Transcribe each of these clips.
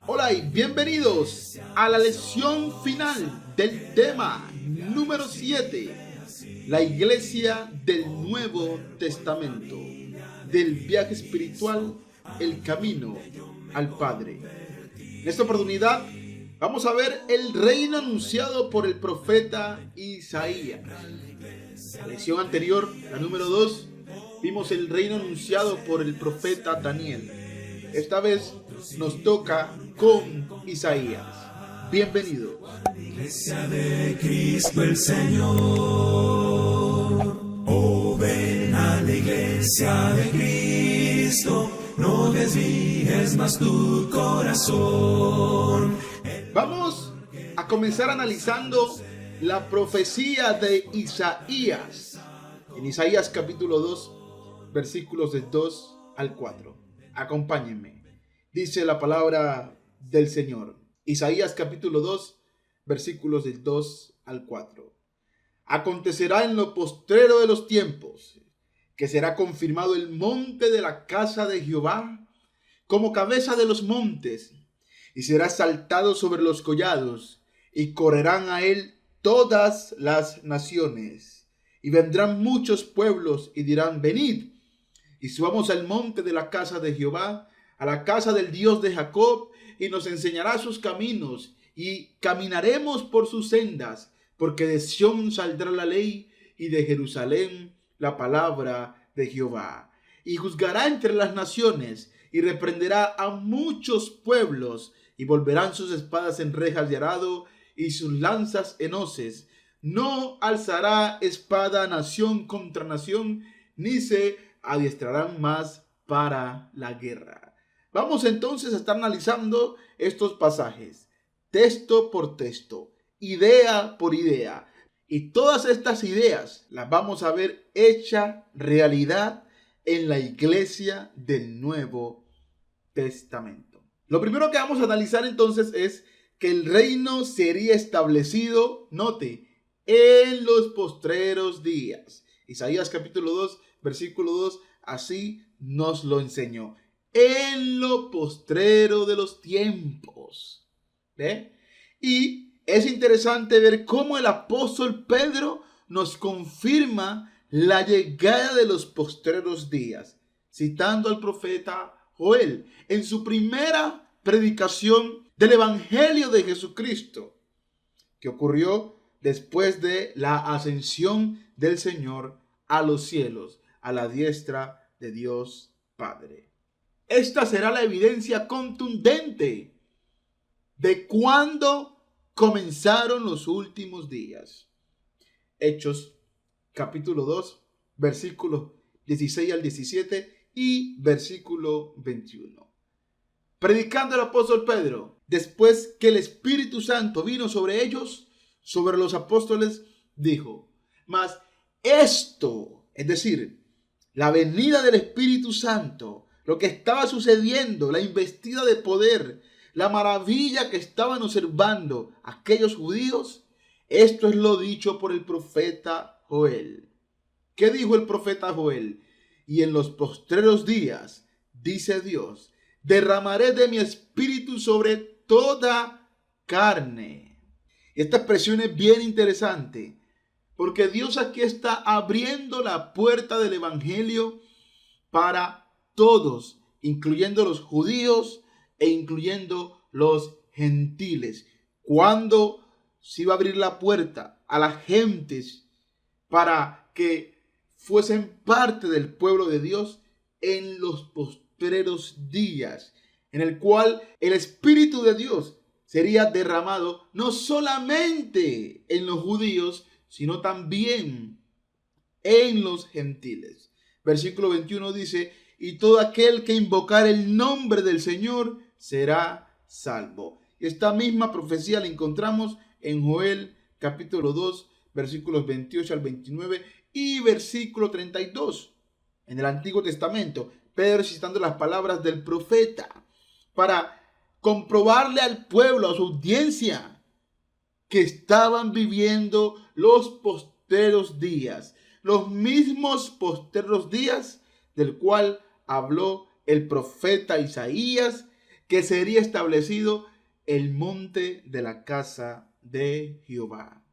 Hola y bienvenidos a la lección final del tema número 7, la iglesia del Nuevo Testamento, del viaje espiritual, el camino al Padre. En esta oportunidad vamos a ver el reino anunciado por el profeta Isaías. La lección anterior, la número 2, vimos el reino anunciado por el profeta Daniel. Esta vez nos toca con Isaías. Bienvenidos. Iglesia de Cristo el Señor, oh ven a la iglesia de Cristo, no desvíes más tu corazón. Vamos a comenzar analizando la profecía de Isaías. En Isaías capítulo 2, versículos del 2 al 4. Acompáñenme. Dice la palabra del Señor. Isaías capítulo 2, versículos del 2 al 4. Acontecerá en lo postrero de los tiempos, que será confirmado el monte de la casa de Jehová como cabeza de los montes, y será saltado sobre los collados, y correrán a él todas las naciones. Y vendrán muchos pueblos y dirán: venid, y subamos al monte de la casa de Jehová, a la casa del Dios de Jacob, y nos enseñará sus caminos, y caminaremos por sus sendas, porque de Sión saldrá la ley, y de Jerusalén la palabra de Jehová. Y juzgará entre las naciones, y reprenderá a muchos pueblos, y volverán sus espadas en rejas de arado, y sus lanzas en hoces. No alzará espada nación contra nación, ni se adiestrarán más para la guerra. Vamos entonces a estar analizando estos pasajes, texto por texto, idea por idea. Y todas estas ideas las vamos a ver hecha realidad en la iglesia del Nuevo Testamento. Lo primero que vamos a analizar entonces es que el reino sería establecido, note, en los postreros días. Isaías capítulo 2, versículo 2, así nos lo enseñó. En lo postrero de los tiempos. ¿Ve? Y es interesante ver cómo el apóstol Pedro nos confirma la llegada de los postreros días, citando al profeta Joel en su primera predicación del Evangelio de Jesucristo, que ocurrió después de la ascensión del Señor a los cielos, a la diestra de Dios Padre. Esta será la evidencia contundente de cuándo comenzaron los últimos días. Hechos capítulo 2, versículos 16 al 17 y versículo 21. Predicando el apóstol Pedro, después que el Espíritu Santo vino sobre ellos, sobre los apóstoles, dijo: mas esto, es decir, la venida del Espíritu Santo, lo que estaba sucediendo, la investida de poder, la maravilla que estaban observando aquellos judíos, esto es lo dicho por el profeta Joel. ¿Qué dijo el profeta Joel? Y en los postreros días, dice Dios, derramaré de mi espíritu sobre toda carne. Esta expresión es bien interesante, porque Dios aquí está abriendo la puerta del evangelio para todos, incluyendo los judíos e incluyendo los gentiles. ¿Cuándo se iba a abrir la puerta a las gentes para que fuesen parte del pueblo de Dios? En los postreros días, en el cual el Espíritu de Dios sería derramado no solamente en los judíos, sino también en los gentiles. Versículo 21 dice: y todo aquel que invocar el nombre del Señor será salvo. Y esta misma profecía la encontramos en Joel capítulo 2, versículos 28 al 29 y versículo 32. En el Antiguo Testamento, Pedro citando las palabras del profeta para comprobarle al pueblo, a su audiencia, que estaban viviendo los postreros días, los mismos postreros días del cual habló el profeta Isaías, que sería establecido el monte de la casa de Jehová.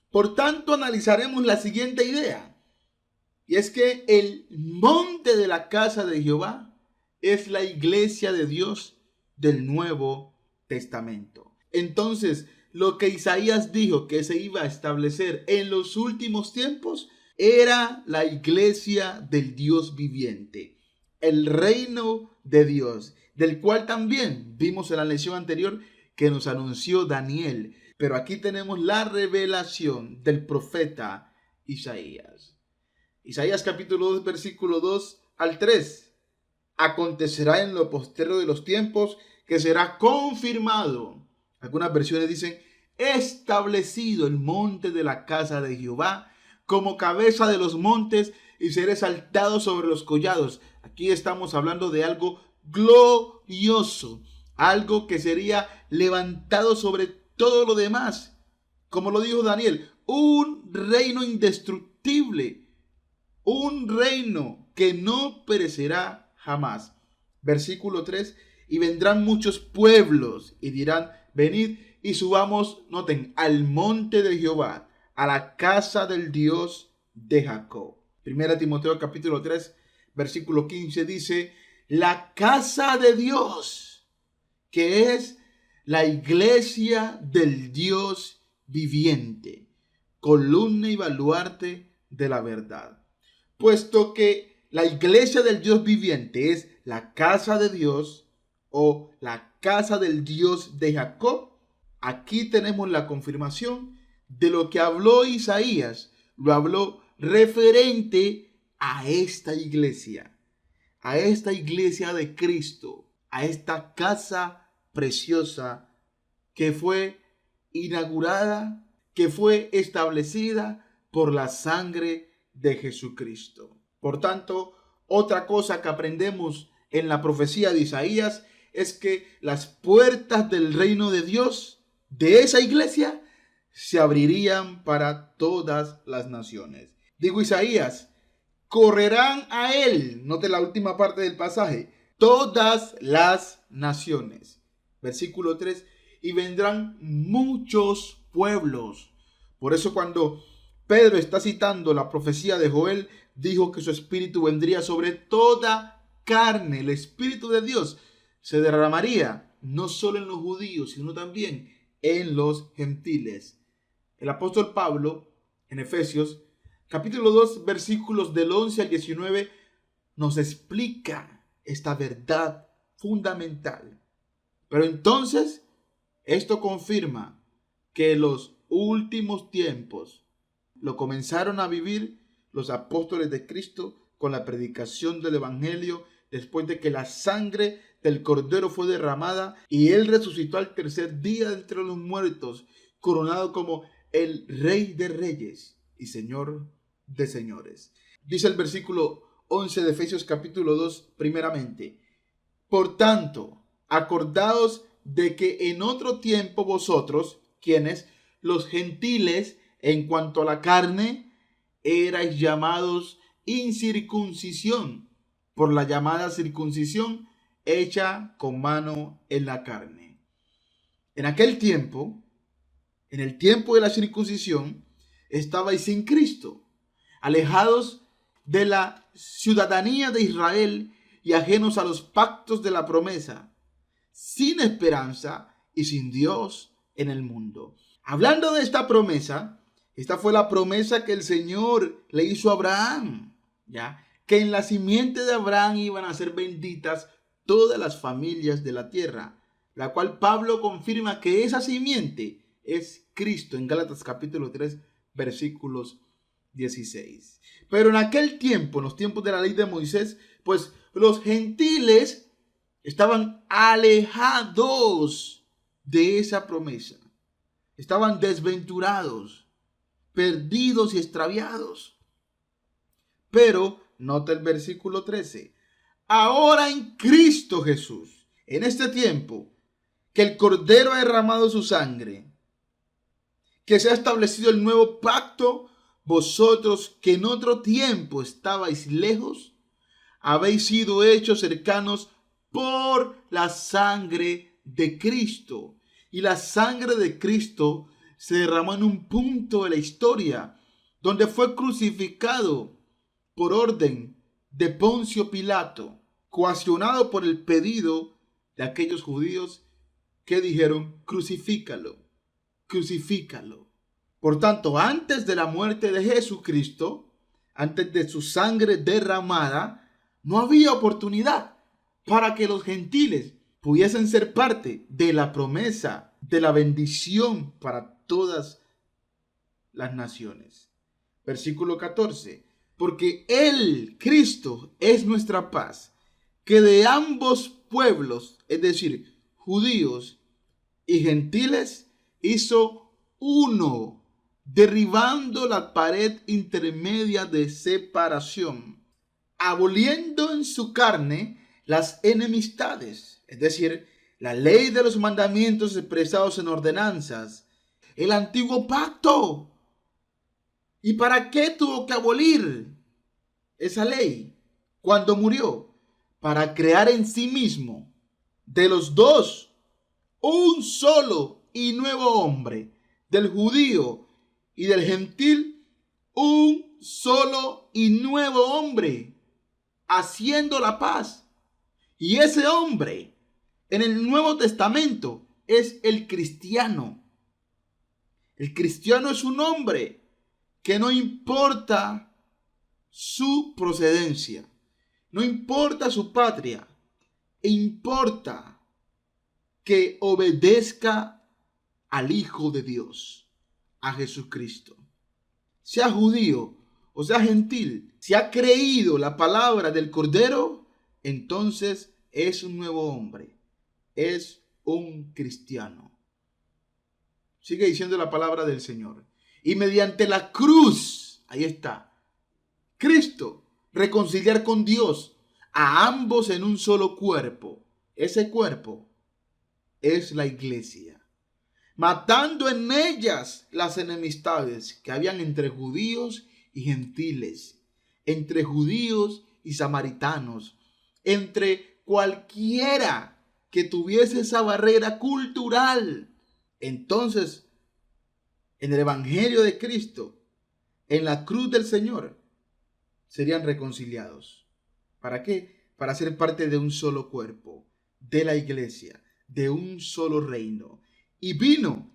Por tanto, analizaremos la siguiente idea, y es que el monte de la casa de Jehová es la iglesia de Dios del Nuevo Testamento. Entonces, lo que Isaías dijo que se iba a establecer en los últimos tiempos era la iglesia del Dios viviente, el reino de Dios, del cual también vimos en la lección anterior que nos anunció Daniel. Pero aquí tenemos la revelación del profeta Isaías. Isaías capítulo 2, versículo 2 al 3. Acontecerá en lo postrero de los tiempos que será confirmado. Algunas versiones dicen establecido el monte de la casa de Jehová como cabeza de los montes y ser exaltado sobre los collados. Aquí estamos hablando de algo glorioso, algo que sería levantado sobre todo lo demás. Como lo dijo Daniel, un reino indestructible, un reino que no perecerá jamás. Versículo 3, y vendrán muchos pueblos y dirán, venid y subamos, noten, al monte de Jehová, a la casa del Dios de Jacob. Primera Timoteo capítulo 3, versículo 15 dice, la casa de Dios, que es la iglesia del Dios viviente, columna y baluarte de la verdad. Puesto que la iglesia del Dios viviente es la casa de Dios o la casa del Dios de Jacob, aquí tenemos la confirmación de lo que habló Isaías. Lo habló referente a esta iglesia de Cristo, a esta casa preciosa que fue inaugurada, que fue establecida por la sangre de Jesucristo. Por tanto, otra cosa que aprendemos en la profecía de Isaías es que las puertas del reino de Dios, de esa iglesia, se abrirían para todas las naciones. Digo Isaías, correrán a él, note la última parte del pasaje, todas las naciones. Versículo 3, y vendrán muchos pueblos. Por eso cuando Pedro está citando la profecía de Joel, dijo que su espíritu vendría sobre toda carne. El espíritu de Dios se derramaría no solo en los judíos, sino también en los gentiles. El apóstol Pablo, en Efesios, capítulo 2, versículos del 11 al 19, nos explica esta verdad fundamental. Pero entonces, esto confirma que los últimos tiempos lo comenzaron a vivir los apóstoles de Cristo con la predicación del evangelio, después de que la sangre del Cordero fue derramada y él resucitó al tercer día de entre los muertos, coronado como el Rey de Reyes y Señor de Señores. Dice el versículo 11 de Efesios capítulo 2, primeramente, por tanto, acordaos de que en otro tiempo vosotros, quienes los gentiles, en cuanto a la carne, erais llamados incircuncisión, por la llamada circuncisión hecha con mano en la carne. En aquel tiempo, en el tiempo de la circuncisión, estabais sin Cristo, alejados de la ciudadanía de Israel y ajenos a los pactos de la promesa, sin esperanza y sin Dios en el mundo. Hablando de esta promesa, esta fue la promesa que el Señor le hizo a Abraham, ¿ya? Que en la simiente de Abraham iban a ser benditas todas las familias de la tierra, la cual Pablo confirma que esa simiente es Cristo en Gálatas capítulo 3, versículos 16. Pero en aquel tiempo, en los tiempos de la ley de Moisés, pues los gentiles estaban alejados de esa promesa. Estaban desventurados, perdidos y extraviados. Pero, nota el versículo 13. Ahora en Cristo Jesús, en este tiempo, que el Cordero ha derramado su sangre, que se ha establecido el nuevo pacto, vosotros que en otro tiempo estabais lejos, habéis sido hechos cercanos por la sangre de Cristo. Y la sangre de Cristo se derramó en un punto de la historia donde fue crucificado por orden de Poncio Pilato, coaccionado por el pedido de aquellos judíos que dijeron: crucifícalo, crucifícalo. Por tanto, antes de la muerte de Jesucristo, antes de su sangre derramada, no había oportunidad para que los gentiles pudiesen ser parte de la promesa, de la bendición para todas las naciones. Versículo 14. Porque Él, Cristo, es nuestra paz, que de ambos pueblos, es decir, judíos y gentiles, hizo uno, derribando la pared intermedia de separación, aboliendo en su carne las enemistades, es decir, la ley de los mandamientos expresados en ordenanzas, el antiguo pacto. ¿Y para qué tuvo que abolir esa ley cuando murió? Para crear en sí mismo de los dos un solo y nuevo hombre, del judío y del gentil, un solo y nuevo hombre, haciendo la paz. Y ese hombre en el Nuevo Testamento es el cristiano. El cristiano es un hombre que no importa su procedencia, no importa su patria, importa que obedezca al Hijo de Dios, a Jesucristo. Sea judío o sea gentil, si ha creído la palabra del Cordero, entonces es un nuevo hombre, es un cristiano. Sigue diciendo la palabra del Señor. Y mediante la cruz, ahí está, Cristo, reconciliar con Dios a ambos en un solo cuerpo. Ese cuerpo es la iglesia, matando en ellas las enemistades que habían entre judíos y gentiles, entre judíos y samaritanos, entre cualquiera que tuviese esa barrera cultural. Entonces, en el Evangelio de Cristo, en la cruz del Señor, serían reconciliados. ¿Para qué? Para ser parte de un solo cuerpo, de la iglesia, de un solo reino. Y vino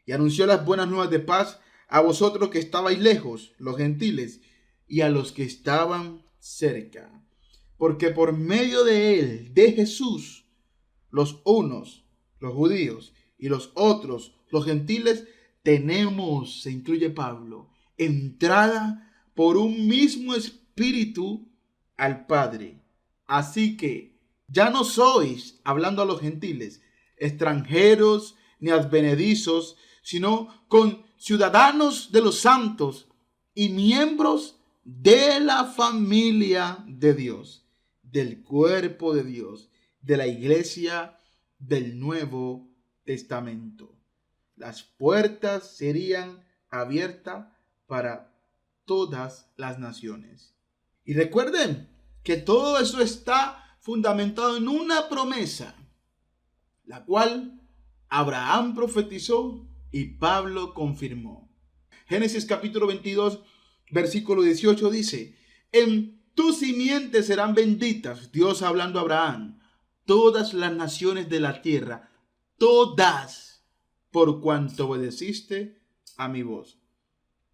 y anunció las buenas nuevas de paz a vosotros que estabais lejos, los gentiles, y a los que estaban cerca. Porque por medio de él, de Jesús, los unos, los judíos, y los otros, los gentiles, tenemos, se incluye Pablo, entrada por un mismo espíritu al Padre. Así que ya no sois, hablando a los gentiles, extranjeros ni advenedizos, sino ciudadanos de los santos y miembros de la familia de Dios, del cuerpo de Dios, de la iglesia del Nuevo Testamento. Las puertas serían abiertas para todas las naciones. Y recuerden que todo eso está fundamentado en una promesa, la cual Abraham profetizó y Pablo confirmó. Génesis capítulo 22, versículo 18 dice: en tu simiente serán benditas, Dios hablando a Abraham, todas las naciones de la tierra, todas, por cuanto obedeciste a mi voz.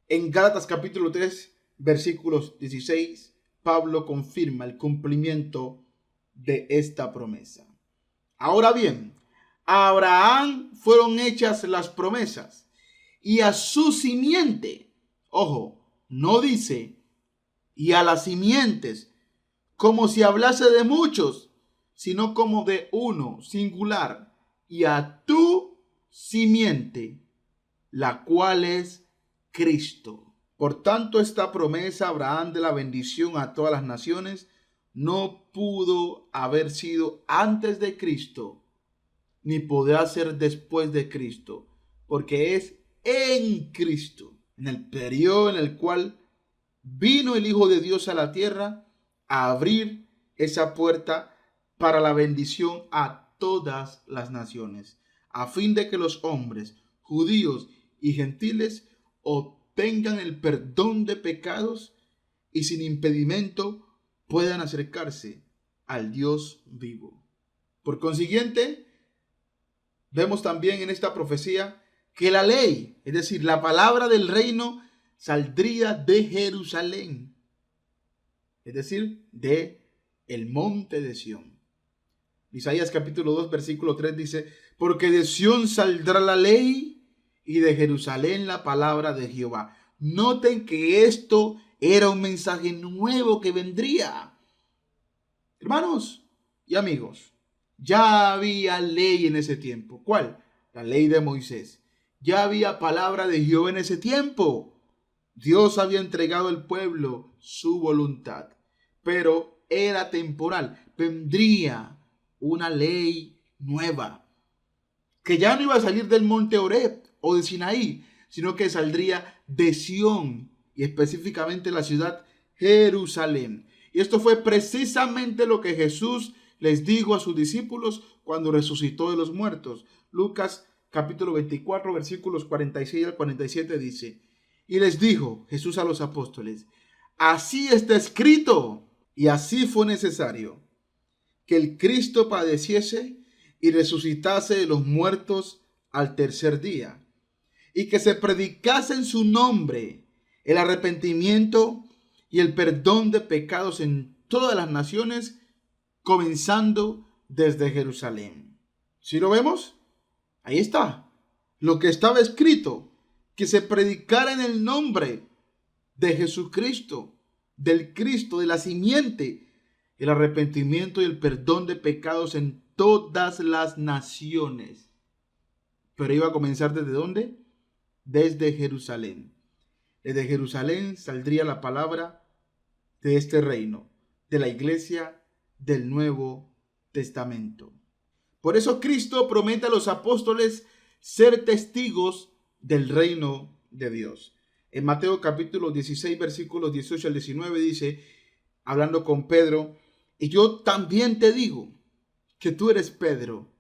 En Gálatas capítulo 3, versículos 16, Pablo confirma el cumplimiento de esta promesa. Ahora bien, a Abraham fueron hechas las promesas y a su simiente, ojo, no dice y a las simientes, como si hablase de muchos, sino como de uno singular, y a tu simiente, la cual es Cristo. Por tanto, esta promesa a Abraham de la bendición a todas las naciones no pudo haber sido antes de Cristo, ni podrá ser después de Cristo, porque es en Cristo, en el periodo en el cual vino el Hijo de Dios a la tierra, a abrir esa puerta para la bendición a todas las naciones, a fin de que los hombres, judíos y gentiles, obtengan el perdón de pecados y sin impedimento puedan acercarse al Dios vivo. Por consiguiente, vemos también en esta profecía que la ley, es decir, la palabra del reino, saldría de Jerusalén, es decir, de el monte de Sión. Isaías capítulo 2, versículo 3 dice: porque de Sión saldrá la ley y de Jerusalén la palabra de Jehová. Noten que esto era un mensaje nuevo que vendría. Hermanos y amigos, ya había ley en ese tiempo. ¿Cuál? La ley de Moisés. Ya había palabra de Jehová en ese tiempo. Dios había entregado al pueblo su voluntad, pero era temporal. Vendría una ley nueva, que ya no iba a salir del monte Horeb o de Sinaí, sino que saldría de Sión y específicamente la ciudad Jerusalén. Y esto fue precisamente lo que Jesús les dijo a sus discípulos cuando resucitó de los muertos. Lucas capítulo 24, versículos 46 al 47 dice: y les dijo Jesús a los apóstoles: así está escrito, y así fue necesario, que el Cristo padeciese y resucitase de los muertos al tercer día, y que se predicase en su nombre el arrepentimiento y el perdón de pecados en todas las naciones, comenzando desde Jerusalén. ¿Sí lo vemos? Ahí está lo que estaba escrito, que se predicara en el nombre de Jesucristo, del Cristo, de la simiente, el arrepentimiento y el perdón de pecados en todas las naciones. Pero iba a comenzar ¿desde dónde? Desde Jerusalén. Desde Jerusalén saldría la palabra de este reino, de la iglesia del Nuevo Testamento. Por eso Cristo promete a los apóstoles ser testigos del reino de Dios. En Mateo capítulo 16, versículos 18 al 19 dice, hablando con Pedro: y yo también te digo que tú eres Pedro,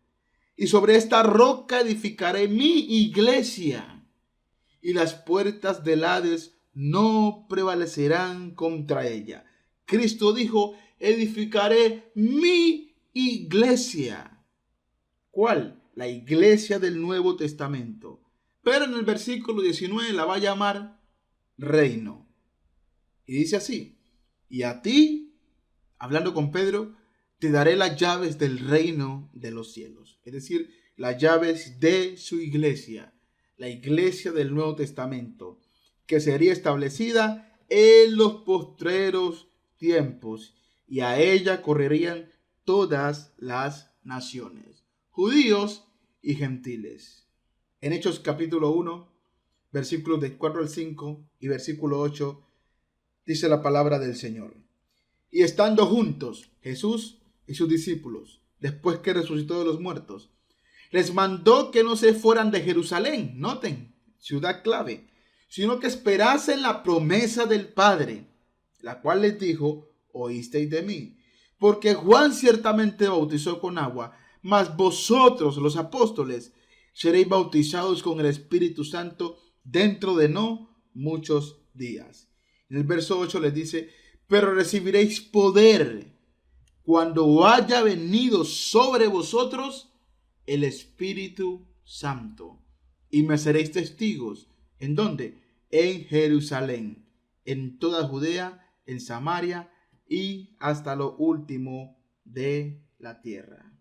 y sobre esta roca edificaré mi iglesia, y las puertas del Hades no prevalecerán contra ella. Cristo dijo: edificaré mi iglesia. ¿Cuál? La iglesia del Nuevo Testamento. Pero en el versículo 19 la va a llamar reino. Y dice así: y a ti, hablando con Pedro, te daré las llaves del reino de los cielos. Es decir, las llaves de su iglesia, la iglesia del Nuevo Testamento, que sería establecida en los postreros tiempos, y a ella correrían todas las naciones, judíos y gentiles. En Hechos capítulo 1, versículos de 4 al 5 y versículo 8, dice la palabra del Señor: y estando juntos Jesús y sus discípulos, después que resucitó de los muertos, les mandó que no se fueran de Jerusalén, noten, ciudad clave, sino que esperasen la promesa del Padre, la cual les dijo: oísteis de mí, porque Juan ciertamente bautizó con agua, mas vosotros, los apóstoles, seréis bautizados con el Espíritu Santo dentro de no muchos días. En el verso 8 les dice: pero recibiréis poder cuando haya venido sobre vosotros el Espíritu Santo, y me seréis testigos. ¿En dónde? En Jerusalén, en toda Judea, en Samaria y hasta lo último de la tierra.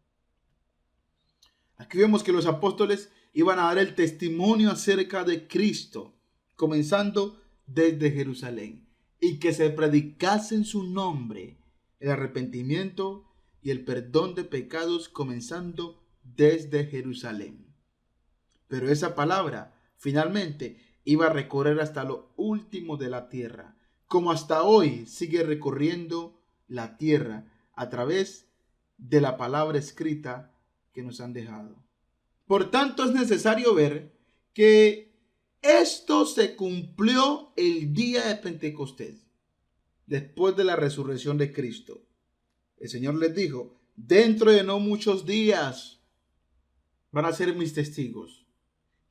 Aquí vemos que los apóstoles iban a dar el testimonio acerca de Cristo, comenzando desde Jerusalén, y que se predicase en su nombre el arrepentimiento y el perdón de pecados, comenzando desde Jerusalén. Pero esa palabra finalmente iba a recorrer hasta lo último de la tierra, como hasta hoy sigue recorriendo la tierra a través de la palabra escrita que nos han dejado. Por tanto, es necesario ver que esto se cumplió el día de Pentecostés, después de la resurrección de Cristo. El Señor les dijo: dentro de no muchos días van a ser mis testigos.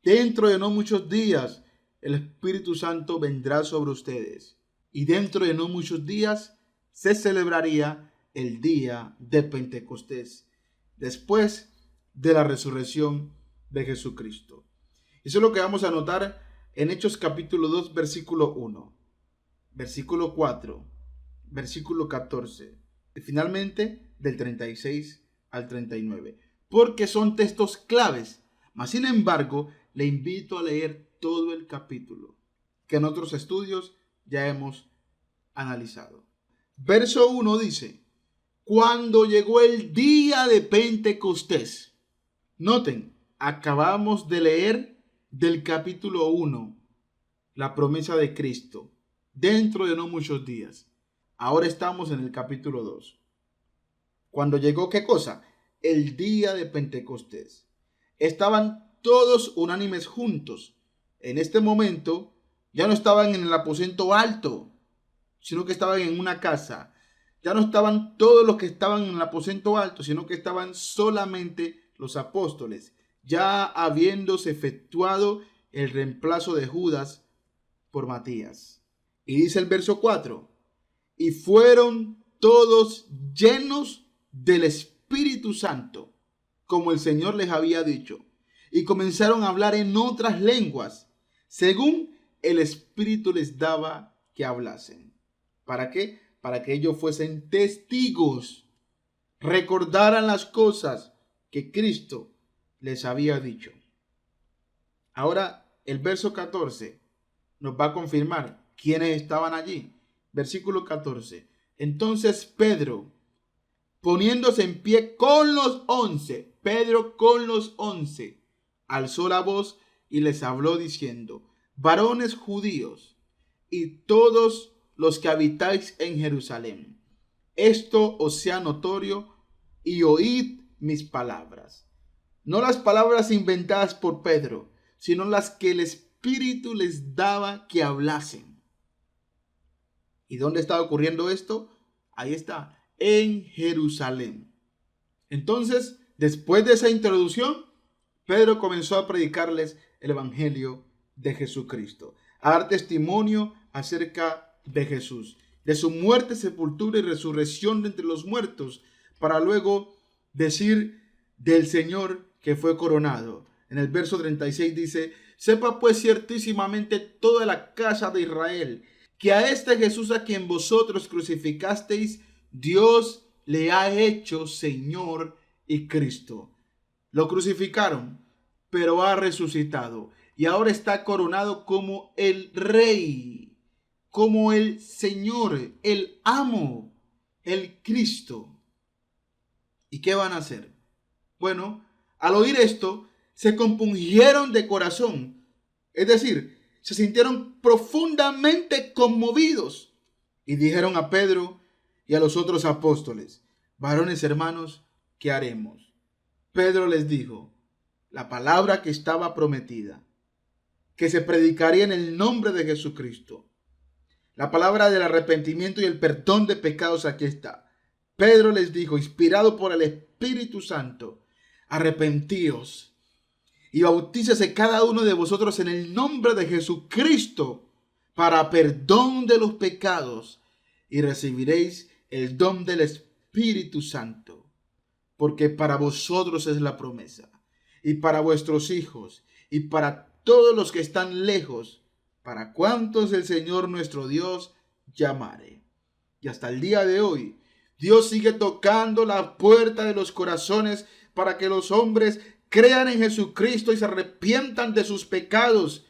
Dentro de no muchos días el Espíritu Santo vendrá sobre ustedes. Y dentro de no muchos días se celebraría el día de Pentecostés, después de la resurrección de Jesucristo. Eso es lo que vamos a notar en Hechos capítulo 2, versículo 1, versículo 4, versículo 14 y finalmente del 36 al 39, porque son textos claves. Mas sin embargo, le invito a leer todo el capítulo que en otros estudios ya hemos analizado. Verso 1 dice: cuando llegó el día de Pentecostés. Noten, acabamos de leer del capítulo 1 la promesa de Cristo dentro de no muchos días. Ahora estamos en el capítulo 2. Cuando llegó, ¿qué cosa? El día de Pentecostés. Estaban todos unánimes juntos. En este momento ya no estaban en el aposento alto, sino que estaban en una casa. Ya no estaban todos los que estaban en el aposento alto, sino que estaban solamente los apóstoles, ya habiéndose efectuado el reemplazo de Judas por Matías. Y dice el verso 4: y fueron todos llenos del Espíritu Santo, como el Señor les había dicho, y comenzaron a hablar en otras lenguas, según el Espíritu les daba que hablasen. ¿Para qué? Para que ellos fuesen testigos, recordaran las cosas que Cristo les había dicho. Ahora el verso 14 nos va a confirmar quiénes estaban allí. Versículo 14. Entonces Pedro, poniéndose en pie con los 11, Pedro con los 11, alzó la voz y les habló diciendo: varones judíos y todos los que habitáis en Jerusalén, esto os sea notorio y oíd mis palabras. No las palabras inventadas por Pedro, sino las que el Espíritu les daba que hablasen. ¿Y dónde está ocurriendo esto? Ahí está, en Jerusalén. Entonces, después de esa introducción, Pedro comenzó a predicarles el Evangelio de Jesucristo, a dar testimonio acerca de Jesús, de su muerte, sepultura y resurrección de entre los muertos, para luego decir del Señor que fue coronado. En el verso 36 dice: sepa pues ciertísimamente toda la casa de Israel, que a este Jesús a quien vosotros crucificasteis, Dios le ha hecho Señor y Cristo. Lo crucificaron, pero ha resucitado y ahora está coronado como el Rey, como el Señor, el Amo, el Cristo. ¿Y qué van a hacer? Bueno, al oír esto, se compungieron de corazón, es decir, se sintieron profundamente conmovidos y dijeron a Pedro y a los otros apóstoles: varones hermanos, ¿qué haremos? Pedro les dijo la palabra que estaba prometida, que se predicaría en el nombre de Jesucristo. La palabra del arrepentimiento y el perdón de pecados aquí está. Pedro les dijo, inspirado por el Espíritu Santo: arrepentíos y bautícese cada uno de vosotros en el nombre de Jesucristo para perdón de los pecados, y recibiréis el don del Espíritu Santo, porque para vosotros es la promesa, y para vuestros hijos, y para todos los que están lejos, para cuantos el Señor nuestro Dios llamare. Y hasta el día de hoy, Dios sigue tocando la puerta de los corazones para que los hombres crean en Jesucristo y se arrepientan de sus pecados,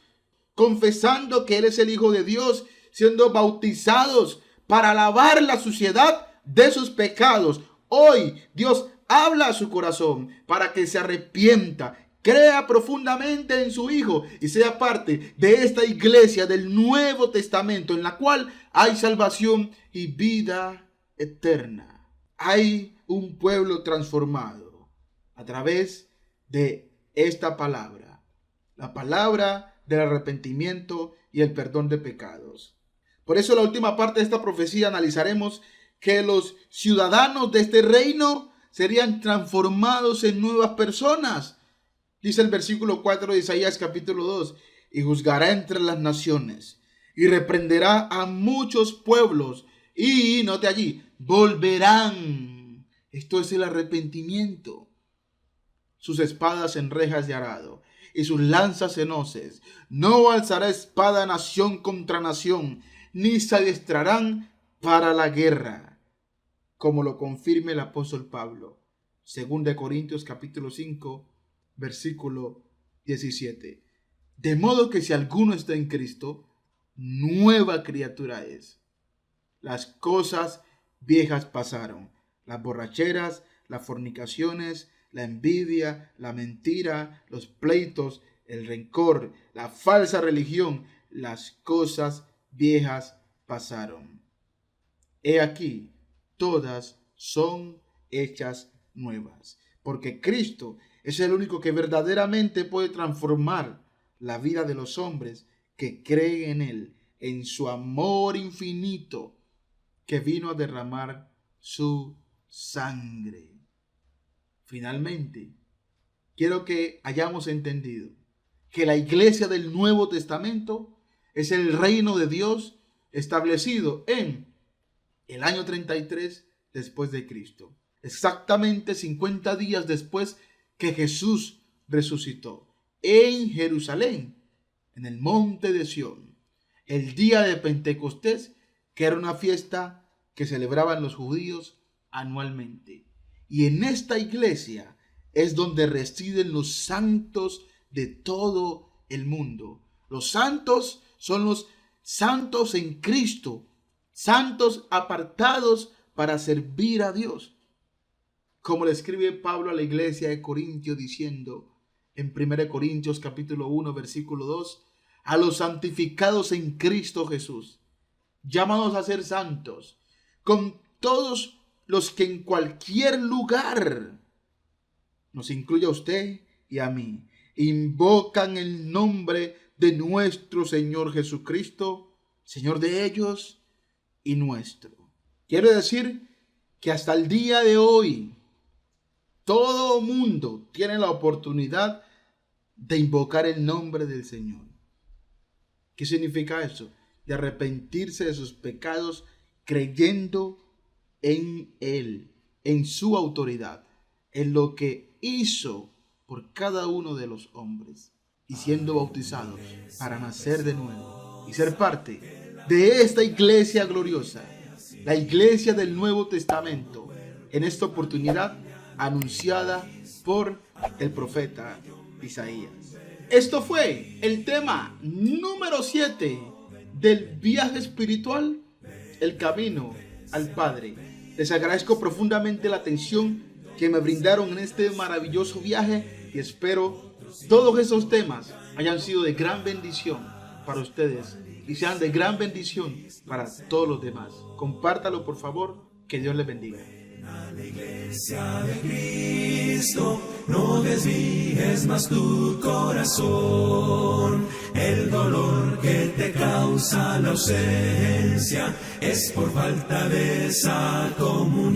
confesando que Él es el Hijo de Dios, siendo bautizados para lavar la suciedad de sus pecados. Hoy Dios habla a su corazón para que se arrepienta, crea profundamente en su Hijo y sea parte de esta iglesia del Nuevo Testamento, en la cual hay salvación y vida eterna. Hay un pueblo transformado a través de esta palabra, la palabra del arrepentimiento y el perdón de pecados. Por eso, en la última parte de esta profecía analizaremos que los ciudadanos de este reino serían transformados en nuevas personas. Dice el versículo 4 de Isaías capítulo 2, y juzgará entre las naciones, y reprenderá a muchos pueblos, y, note allí, volverán. Esto es el arrepentimiento. Sus espadas en rejas de arado, y sus lanzas en hoces. No alzará espada nación contra nación, ni se adiestrarán para la guerra, como lo confirma el apóstol Pablo. 2 Corintios capítulo 5, versículo 17. De modo que si alguno está en Cristo, nueva criatura es. Las cosas viejas pasaron, las borracheras, las fornicaciones, la envidia, la mentira, los pleitos, el rencor, la falsa religión, las cosas viejas pasaron. He aquí, todas son hechas nuevas, porque Cristo es el único que verdaderamente puede transformar la vida de los hombres que creen en Él, en su amor infinito, que vino a derramar su sangre. Finalmente, quiero que hayamos entendido que la iglesia del Nuevo Testamento es el reino de Dios establecido en el año 33 después de Cristo. Exactamente 50 días después que Jesús resucitó en Jerusalén, en el monte de Sión, el día de Pentecostés, que era una fiesta que celebraban los judíos anualmente. Y en esta iglesia es donde residen los santos de todo el mundo. Los santos son los santos en Cristo, santos apartados para servir a Dios. Como le escribe Pablo a la iglesia de Corintio diciendo en 1 Corintios capítulo 1 versículo 2, a los santificados en Cristo Jesús, llamados a ser santos, con todos los que en cualquier lugar, nos incluye a usted y a mí, invocan el nombre de nuestro Señor Jesucristo, Señor de ellos y nuestro. Quiero decir que hasta el día de hoy, todo mundo tiene la oportunidad de invocar el nombre del Señor. ¿Qué significa eso? De arrepentirse de sus pecados creyendo en Él, en su autoridad, en lo que hizo por cada uno de los hombres y siendo bautizados para nacer de nuevo y ser parte de esta iglesia gloriosa, la iglesia del Nuevo Testamento, en esta oportunidad anunciada por el profeta Isaías. Esto fue el tema número 7 del viaje espiritual, el camino al Padre. Les agradezco profundamente la atención que me brindaron en este maravilloso viaje y espero todos esos temas hayan sido de gran bendición para ustedes y sean de gran bendición para todos los demás. Compártalo, por favor. Que Dios les bendiga. La iglesia de Cristo, no desvíes más tu corazón. El dolor que te causa la ausencia es por falta de esa comunión.